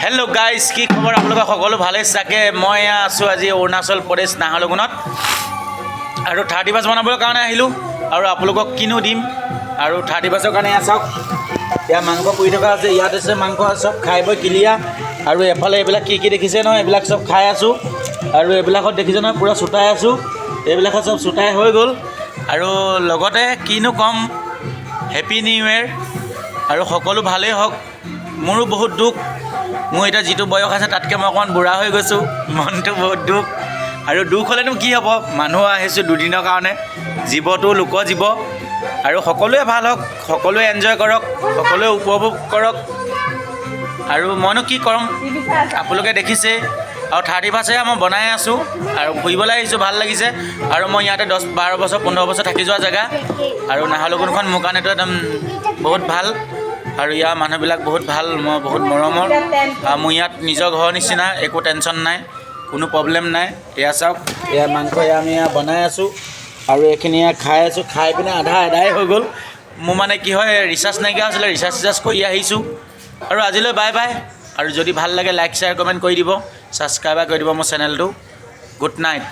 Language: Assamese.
হেল্ল' গাইজ, কি খবৰ? আপোনালোকৰ সকলো ভালেই চাগে। মই আছোঁ আজি অৰুণাচল প্ৰদেশ নাহৰলগুণত আৰু 31 বনাবৰ কাৰণে আহিলোঁ আৰু আপোনালোকক কিনো দিম আৰু 31ৰ কাৰণে চাওক, ইয়াত মাংস পুৰি থকা আছে, ইয়াত আছে মাংস চব খাই বৈ ক্লিয়াৰ। আৰু এফালে এইবিলাক কি কি দেখিছে নহয়, এইবিলাক চব খাই আছোঁ আৰু এইবিলাকত দেখিছে নহয় পূৰা চুটাই আছোঁ, এইবিলাকত চব চুটাই হৈ গ'ল। আৰু লগতে কিনো ক'ম, হেপী নিউ ইয়েৰ আৰু সকলো ভালেই হওক। মোৰো বহুত দুখ, মোৰ এতিয়া যিটো বয়স আছে তাতকৈ মই অকণমান বুঢ়া হৈ গৈছোঁ, মনটো বহুত দুখ। আৰু দুখ হ'লেনো কি হ'ব, মানুহ আহিছোঁ দুদিনৰ কাৰণে, জীৱটো লোক জীৱ। আৰু সকলোৱে ভাল হওক, সকলোৱে এনজয় কৰক, সকলোৱে উপভোগ কৰক। আৰু মইনো কি ক'ম, আপোনালোকে দেখিছে। আৰু 31 মই বনাই আছোঁ আৰু ফুৰিবলৈ আহিছোঁ, ভাল লাগিছে। আৰু মই ইয়াতে 10-12 বছৰ 15 বছৰ থাকি যোৱা জেগা। আৰু নাহৰলগুণখন মোৰ কাৰণেতো একদম বহুত ভাল। আৰু ইয়াৰ মানুহবিলাক বহুত ভাল, মই বহুত মৰমৰ। মোৰ ইয়াত নিজৰ ঘৰৰ নিচিনা, একো টেনশ্যন নাই, কোনো প্ৰব্লেম নাই। এয়া চাওক, এয়া মাংস আমি বনাই আছোঁ আৰু এইখিনি খাই আছোঁ। খাই পিনে আধা আদায় হৈ গ'ল। মোৰ মানে কি হয়, ৰিচাৰ্জ নাইকিয়া হৈছিলে, ৰিচাৰ্জ কৰি আহিছোঁ। আৰু আজিলৈ বাই বাই। আৰু যদি ভাল লাগে লাইক শ্বেয়াৰ কমেণ্ট কৰি দিব, ছাবস্ক্ৰাইব কৰি দিব মোৰ চেনেলটো। Good night.